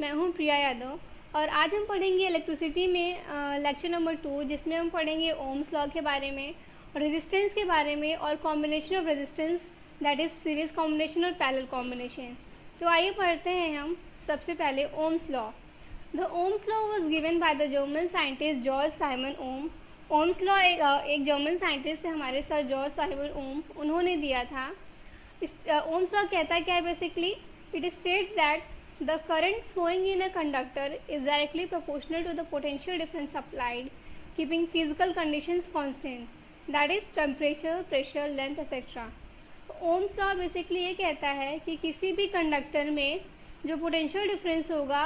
मैं हूँ प्रिया यादव और आज हम पढ़ेंगे इलेक्ट्रिसिटी में लेक्चर नंबर 2, जिसमें हम पढ़ेंगे ओम्स लॉ के बारे में, रेजिस्टेंस के बारे में और combination of resistance, that is series combination और पैरेलल कॉम्बिनेशन। तो आइए पढ़ते हैं हम सबसे पहले Ohm's law. The Ohm's law was given by the German scientist George Simon Ohm. Ohm's law एक जर्मन साइंटिस्ट है हमारे सर जॉर्ज साइमन ओम, उन्होंने दिया था। ओम्स लॉ कहता है क्या है basically? It states that the current flowing in a conductor is directly proportional to the potential difference applied, keeping physical conditions constant, that is temperature, pressure, length, etc. Ohm's law basically ये कहता है कि किसी भी conductor में जो potential difference होगा,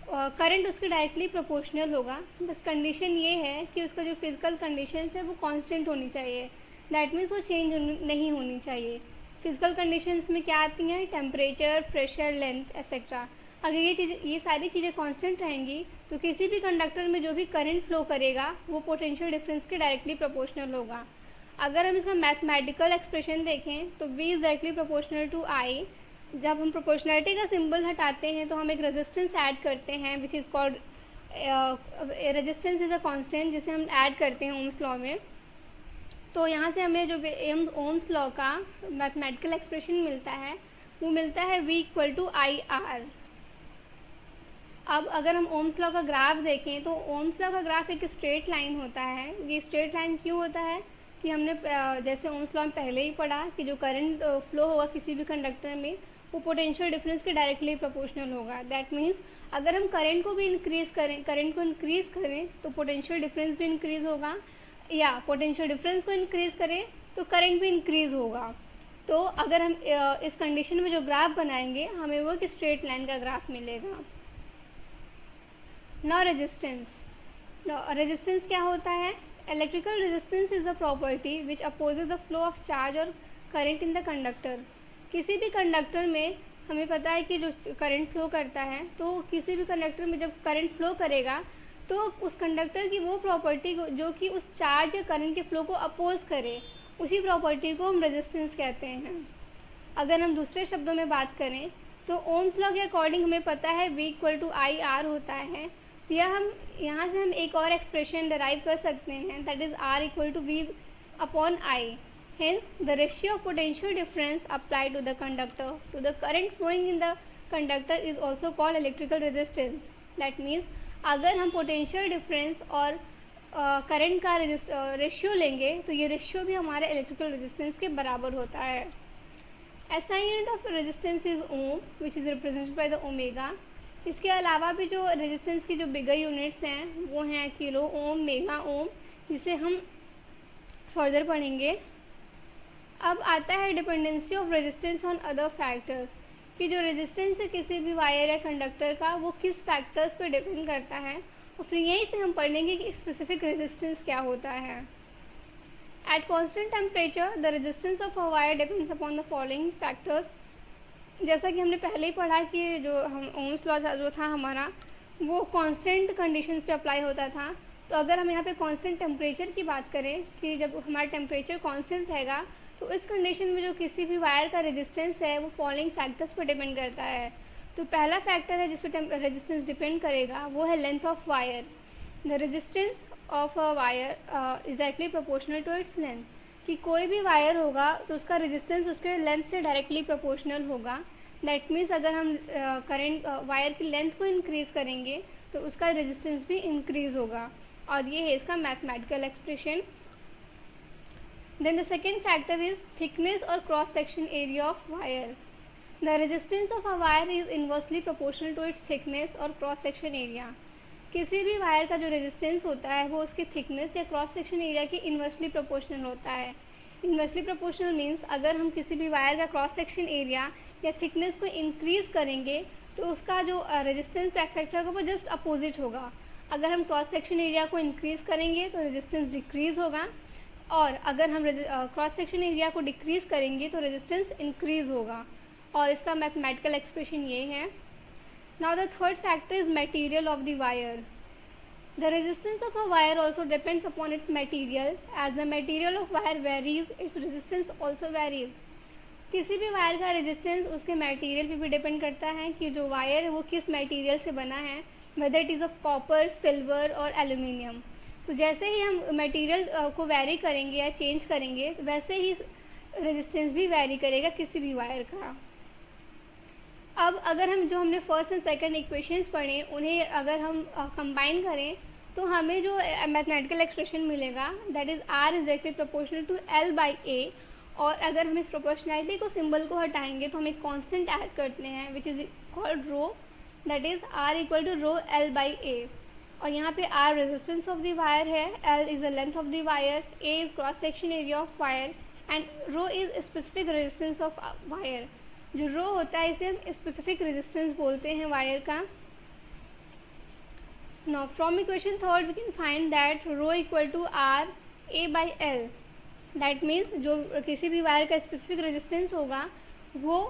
current उसके डायरेक्टली प्रोपोर्शनल होगा। बस कंडीशन ये है कि उसका जो फिजिकल कंडीशन है वो कांस्टेंट होनी चाहिए, दैट मीन्स वो चेंज नहीं होनी चाहिए। फिजिकल कंडीशंस में क्या आती हैं? Temperature, pressure, length etcetera. अगर ये सारी चीज़ें कांस्टेंट रहेंगी तो किसी भी कंडक्टर में जो भी करंट फ्लो करेगा वो पोटेंशियल डिफरेंस के डायरेक्टली प्रोपोर्शनल होगा। अगर हम इसका मैथमेटिकल एक्सप्रेशन देखें तो V is directly proportional to I। जब हम प्रोपोर्शनलिटी का सिंबल हटाते हैं तो हम एक रेजिस्टेंस ऐड करते हैं which is called resistance is a constant, जिसे हम ऐड करते हैं ओम्स लॉ में। तो यहाँ से हमें जो ओम्स लॉ का मैथमेटिकल एक्सप्रेशन मिलता है वो मिलता है V इक्वल टू IR। अब अगर हम ओम्स लॉ का ग्राफ देखें तो ओम्स लॉ का ग्राफ एक स्ट्रेट लाइन होता है। ये स्ट्रेट लाइन क्यों होता है कि हमने जैसे ओम्स लॉ में पहले ही पढ़ा कि जो करंट फ्लो होगा किसी भी कंडक्टर में वो पोटेंशियल डिफरेंस के डायरेक्टली प्रोपोर्शनल होगा। दैट मीन्स अगर हम करंट को इंक्रीज़ करें तो पोटेंशियल डिफरेंस भी इंक्रीज़ होगा, या पोटेंशियल डिफरेंस को इंक्रीज़ करें तो करंट भी इंक्रीज़ होगा। तो अगर हम इस कंडीशन में जो ग्राफ बनाएंगे हमें वो एक स्ट्रेट लाइन का ग्राफ मिलेगा। Now resistance. रेजिस्टेंस क्या होता है? Electrical resistance is the property which opposes the flow of charge और करंट इन द कंडक्टर। किसी भी कंडक्टर में हमें पता है कि जो करंट फ्लो करता है, तो किसी भी कंडक्टर में जब करंट फ्लो करेगा तो उस कंडक्टर की वो प्रॉपर्टी जो कि उस चार्ज या करंट के फ्लो को अपोज करे, उसी प्रॉपर्टी को हम रेजिस्टेंस कहते हैं। अगर हम दूसरे शब्दों में बात करें तो ओम्स लॉ के अकॉर्डिंग हमें पता है V इक्वल टू IR होता है, या हम यहाँ से हम एक और एक्सप्रेशन डराइव कर सकते हैं, that is R equal to V upon I। Hence, the ratio of potential difference applied to the conductor to the current flowing in the conductor is also called electrical resistance. That means अगर हम potential difference और current का ratio लेंगे तो ये ratio भी हमारे electrical resistance के बराबर होता है। SI unit of resistance is ohm which is represented by the omega. इसके अलावा भी जो रेजिस्टेंस की जो बिगर यूनिट्स हैं वो हैं किलो ओम, मेगा ओम, जिसे हम फर्दर पढ़ेंगे। अब आता है dependency of resistance on other factors, कि जो रेजिस्टेंस है किसी भी वायर या कंडक्टर का वो किस फैक्टर्स पर डिपेंड करता है, और फिर यहीं से हम पढ़ेंगे कि स्पेसिफिक रेजिस्टेंस क्या होता है। At constant temperature the resistance of a wire depends upon the following factors. जैसा कि हमने पहले ही पढ़ा कि जो हम ओम्स लॉ जो था हमारा वो कांस्टेंट कंडीशन पे अप्लाई होता था। तो अगर हम यहाँ पे कांस्टेंट टेम्परेचर की बात करें कि जब हमारा टेम्परेचर कांस्टेंट रहेगा तो इस कंडीशन में जो किसी भी वायर का रेजिस्टेंस है वो फॉलोइंग फैक्टर्स पर डिपेंड करता है। तो पहला फैक्टर है जिस पर रेजिस्टेंस डिपेंड करेगा वो है length of wire. The resistance of a wire is directly proportional to its length, कि कोई भी वायर होगा तो उसका रेजिस्टेंस उसके लेंथ से डायरेक्टली प्रोपोर्शनल होगा। दैट मीन्स अगर हम करंट वायर की लेंथ को इंक्रीज़ करेंगे तो उसका रेजिस्टेंस भी इंक्रीज़ होगा, और ये है इसका mathematical expression. Then the second factor is thickness or cross section area of wire. The resistance of a wire is inversely proportional to its thickness or cross section area. किसी भी wire का जो resistance होता है वो उसकी thickness या cross section area के इन्वर्सली प्रोपोर्शनल होता है। इन्वर्सली प्रोपोर्शनल मीन्स अगर हम किसी भी वायर का क्रॉस सेक्शन एरिया या थिकनेस को इंक्रीज़ करेंगे तो उसका जो रेजिस्टेंस फैक्टर होगा वो जस्ट अपोजिट होगा। अगर हम क्रॉस सेक्शन एरिया को इंक्रीज़ करेंगे तो रेजिस्टेंस डिक्रीज़ होगा, और अगर हम क्रॉस सेक्शन एरिया को डिक्रीज़ करेंगे तो रेजिस्टेंस इंक्रीज़ होगा, और इसका मैथमेटिकल एक्सप्रेशन ये है। Now the third factor is material of the wire. The resistance of a wire also depends upon its material. As the material of wire varies its resistance also varies. किसी भी wire का resistance उसके material पे भी depend करता है कि जो वायर है वो किस मटेरियल से बना है, whether it is of copper, silver और एल्यूमिनियम। तो जैसे ही हम मटेरियल को वैरी करेंगे या चेंज करेंगे, वैसे ही रेजिस्टेंस भी वैरी करेगा किसी भी वायर का। अब अगर हम जो हमने फर्स्ट एंड सेकंड इक्वेशंस पढ़े उन्हें अगर हम कंबाइन करें तो हमें जो मैथमेटिकल एक्सप्रेशन मिलेगा that is R is directly proportional to L by A. और अगर हम इस प्रोपोर्शनैलिटी को सिंबल को हटाएंगे तो हम एक कांस्टेंट ऐड करते हैं which is called rho, that is R equal to rho L by A. और यहाँ पे R resistance of the wire है, L is the length of the wire, A is cross section area of wire and rho is specific resistance of wire. जो rho होता है इसे हम specific resistance बोलते हैं वायर का। Now from equation third we can find that rho equal to R A by L. That means जो किसी भी वायर का स्पेसिफिक रेजिस्टेंस होगा वो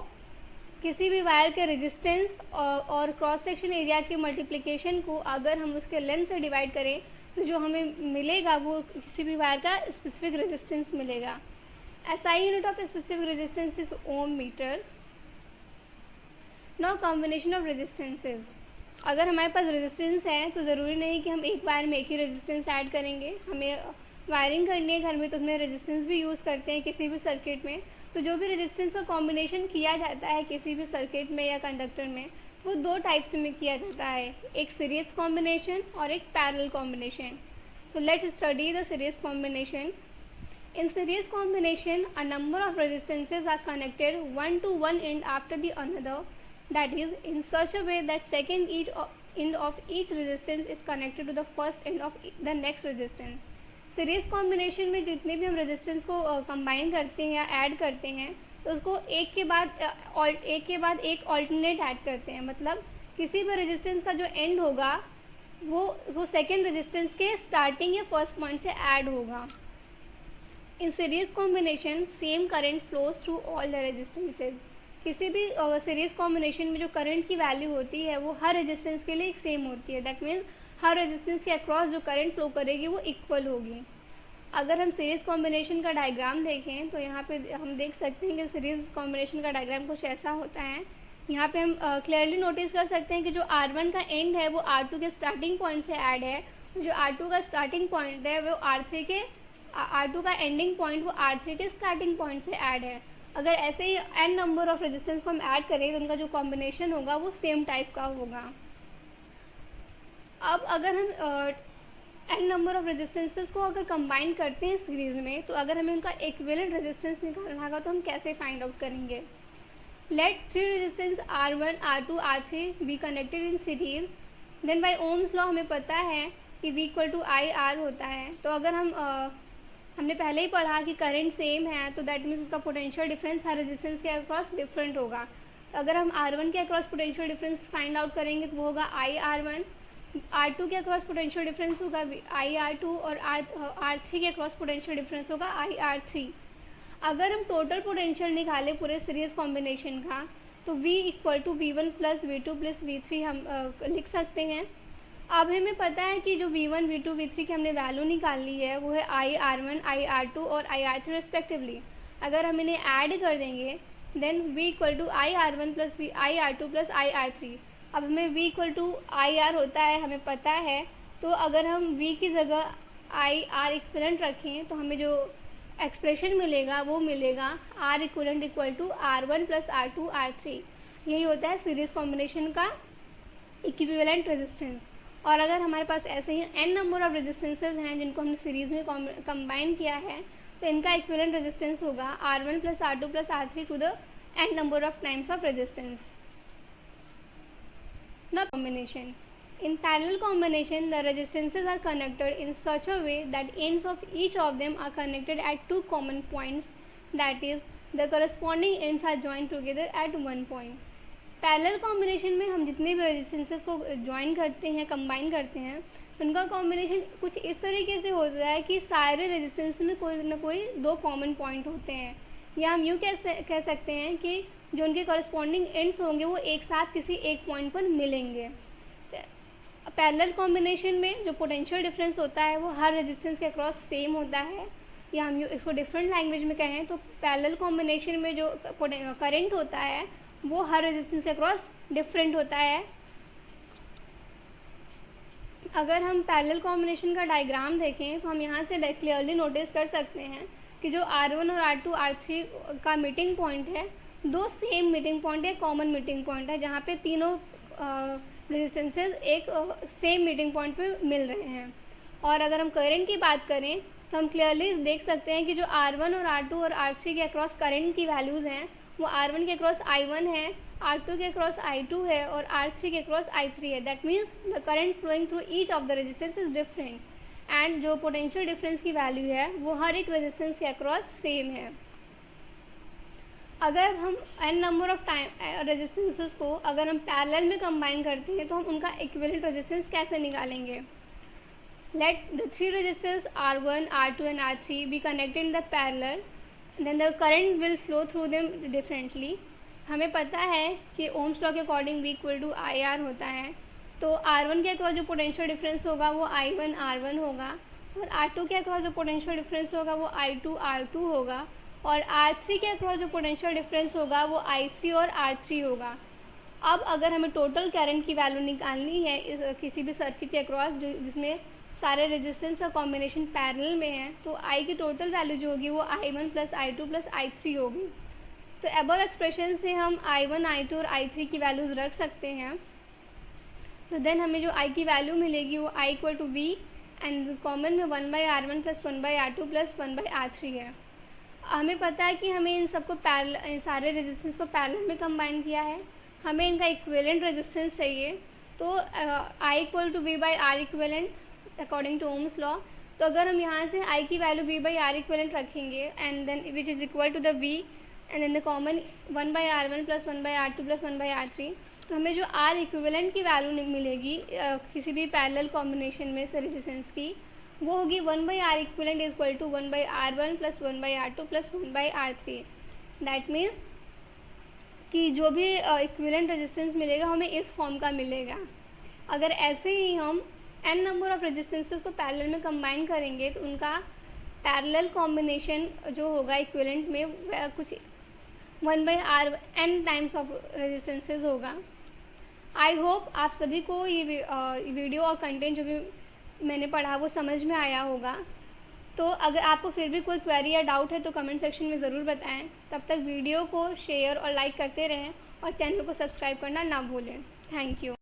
किसी भी वायर के रेजिस्टेंस और क्रॉस सेक्शन एरिया के मल्टीप्लिकेशन को अगर हम उसके लेंथ से डिवाइड करें तो जो हमें मिलेगा वो किसी भी वायर का स्पेसिफिक रेजिस्टेंस मिलेगा। SI unit of specific resistance is ohm metre. Now combination of resistances. अगर हमारे पास रेजिस्टेंस है तो ज़रूरी नहीं कि हम एक वायर में एक ही रेजिस्टेंस ऐड करेंगे, हमें वायरिंग करनी है घर में तो उसमें रेजिस्टेंस भी यूज़ करते हैं किसी भी सर्किट में। तो जो भी रेजिस्टेंस का कॉम्बिनेशन किया जाता है किसी भी सर्किट में या कंडक्टर में वो दो टाइप्स में किया जाता है, एक सीरीज कॉम्बिनेशन और एक parallel combination. So let's study the series combination. In series combination, a number of resistances are connected one to one end after the another. That is, in such a way that second end of each resistance is connected to the first end of the next resistance. Series combination में जितने भी हम resistance को combine करते हैं या add करते हैं तो उसको एक के बाद एक ऑल्टरनेट ऐड करते हैं। मतलब किसी भी रेजिस्टेंस का जो एंड होगा वो सेकेंड रेजिस्टेंस के स्टार्टिंग या फर्स्ट पॉइंट से ऐड होगा। In series combination same current flows through all the resistances. किसी भी सीरीज कॉम्बिनेशन में जो करंट की वैल्यू होती है वो हर रेजिस्टेंस के लिए सेम होती है। दैट मीन्स हर रेजिस्टेंस के अक्रॉस जो करंट फ्लो करेगी वो इक्वल होगी। अगर हम सीरीज कॉम्बिनेशन का डायग्राम देखें तो यहाँ पे हम देख सकते हैं कि सीरीज कॉम्बिनेशन का डायग्राम कुछ ऐसा होता है। यहाँ पे हम क्लियरली नोटिस कर सकते हैं कि जो R1 का एंड है वो R2 के स्टार्टिंग पॉइंट से ऐड है, जो R2 का स्टार्टिंग पॉइंट है वो R2 का एंडिंग पॉइंट वो R3 के स्टार्टिंग पॉइंट से ऐड है। अगर ऐसे ही n नंबर ऑफ रेजिस्टेंस को हम ऐड करें तो उनका जो कॉम्बिनेशन होगा वो सेम टाइप का होगा। अब अगर हम n नंबर ऑफ रेजिस्टेंसेस को अगर कंबाइन करते हैं सीरीज में तो अगर हमें उनका इक्विवेलेंट रेजिस्टेंस निकालना होगा तो हम कैसे फाइंड आउट करेंगे। Let three resistance R1, R2, R3 be connected in series, then by Ohm's law हमें पता है कि V इक्वल टू IR होता है। तो अगर हमने पहले ही पढ़ा कि करंट सेम है तो दैट मीन्स उसका पोटेंशियल डिफरेंस हर रेजिस्टेंस के अक्रॉस डिफरेंट होगा। तो अगर हम R1 के across potential difference find out करेंगे तो वो होगा IR1, R2 के अक्रॉस पोटेंशियल डिफरेंस होगा IR2 और R3 के अक्रॉस पोटेंशियल डिफरेंस होगा IR3। अगर हम टोटल पोटेंशियल निकालें पूरे सीरीज कॉम्बिनेशन का तो V equal to V1 plus V2 plus V3 हम लिख सकते हैं। अब हमें पता है कि जो V1, V2, V3 की हमने वैल्यू निकाल ली है वो है IR1, IR2 और IR3 रिस्पेक्टिवली। अगर हम इन्हें ऐड कर देंगे then V equal to IR1 plus IR2 plus IR3। अब हमें V इक्वल टू IR होता है हमें पता है, तो अगर हम V की जगह IR इक्विवेलेंट रखें तो हमें जो एक्सप्रेशन मिलेगा वो मिलेगा R equivalent equal to R1 plus R2 R3। यही होता है सीरीज कॉम्बिनेशन का इक्विवेलेंट रेजिस्टेंस। और अगर हमारे पास ऐसे ही n नंबर ऑफ रेजिस्टेंसेज हैं जिनको हमने सीरीज में कंबाइन किया है तो इनका इक्विवेलेंट रेजिस्टेंस होगा R1 plus R2 plus R3 to the n number of times of resistance. Now combination. In parallel combination, the resistances are connected in such a way that ends of each of them are connected at two common points. That is, the corresponding ends are joined together at one point. Parallel combination में हम जितने भी resistances को join करते हैं, combine करते हैं, उनका combination कुछ इस तरीके से होता है कि सारे resistance में कोई ना कोई दो common point होते हैं, या हम यूँ कह सकते हैं कि जो उनके कॉरस्पॉन्डिंग एंड्स होंगे वो एक साथ किसी एक पॉइंट पर मिलेंगे। पैरेलल कॉम्बिनेशन में जो पोटेंशियल डिफरेंस होता है वो हर रेजिस्टेंस के अक्रॉस सेम होता है, या हम इसको डिफरेंट लैंग्वेज में कहें तो पैरेलल कॉम्बिनेशन में जो करंट होता है वो हर रेजिस्टेंस के अक्रॉस डिफरेंट होता है। अगर हम पैरेलल कॉम्बिनेशन का डायग्राम देखें तो हम यहाँ से क्लियरली नोटिस कर सकते हैं कि जो R1 और R2 R3 का मीटिंग पॉइंट है, दो सेम मीटिंग पॉइंट है, कॉमन मीटिंग पॉइंट है, जहाँ पे तीनों रेजिस्टेंसेस एक सेम मीटिंग पॉइंट पे मिल रहे हैं। और अगर हम करंट की बात करें तो हम क्लियरली देख सकते हैं कि जो R1 और R2 और R3 के अक्रॉस करंट की वैल्यूज़ हैं वो R1 के अक्रॉस I1 है, R2 के अक्रॉस I2 है और R3 के अक्रॉस I3 है। That means the current flowing through each of the resistance is different and जो पोटेंशियल डिफरेंस की वैल्यू है वो हर एक रेजिस्टेंस के अक्रॉस सेम है। अगर हम n number of time resistances को अगर हम पैरेलल में कंबाइन करते हैं तो हम उनका इक्विवेलेंट रेजिस्टेंस कैसे निकालेंगे? Let the three resistors R1, R2 and R3 be connected in the parallel, then the current will flow through them differently. हमें पता है कि ओम्स लॉ के according V equal to IR होता है, तो R1 के अक्रॉस जो पोटेंशियल डिफरेंस होगा वो I1 R1 होगा और R2 के अक्रॉस जो पोटेंशियल डिफरेंस होगा वो I2 R2 होगा और R3 के अक्रॉस जो पोटेंशियल डिफरेंस होगा वो I3 और R3 होगा। अब अगर हमें टोटल करंट की वैल्यू निकालनी है इस किसी भी सर्किट के अक्रॉस जिसमें सारे रेजिस्टेंस का कॉम्बिनेशन पैरेलल में है, तो I की टोटल वैल्यू जो होगी वो I1 plus I2 plus I3 होगी। तो अबव एक्सप्रेशन से हम I1, I2 और I3 की वैल्यूज़ रख सकते हैं। तो देन हमें जो I की वैल्यू मिलेगी वो I equal to V and common में 1/R1 plus 1/R2 plus 1/R3 है। हमें पता है कि हमें इन सबको सारे रेजिस्टेंस को पैरेलल में कंबाइन किया है, हमें इनका इक्विवेलेंट रेजिस्टेंस चाहिए। तो I equal to V by R equivalent according to Ohm's law. तो अगर हम यहाँ से I की value V by R equivalent रखेंगे and then which is equal to the V and then the common 1/R1 plus 1/R2 plus 1/R3, तो हमें जो R इक्विवेलेंट की वैल्यू मिलेगी किसी भी पैरेलल कॉम्बिनेशन में से रेजिस्टेंस की, वो होगी 1/R equivalent is equal to 1/R1 plus 1/R2 plus 1/R3। That means कि जो भी इक्विवेलेंट रेजिस्टेंस मिलेगा हमें इस फॉर्म का मिलेगा। अगर ऐसे ही हम n नंबर ऑफ रेजिस्टेंसेस को पैरेलल में कंबाइन करेंगे तो उनका पैरेलल कॉम्बिनेशन जो होगा इक्विवेलेंट में कुछ 1/n टाइम्स ऑफ रेजिस्टेंसेस होगा। आई होप आप सभी को ये वीडियो और कंटेंट जो भी मैंने पढ़ा वो समझ में आया होगा। तो अगर आपको फिर भी कोई क्वेरी या डाउट है तो कमेंट सेक्शन में ज़रूर बताएं। तब तक वीडियो को शेयर और लाइक करते रहें और चैनल को सब्सक्राइब करना ना भूलें। Thank you.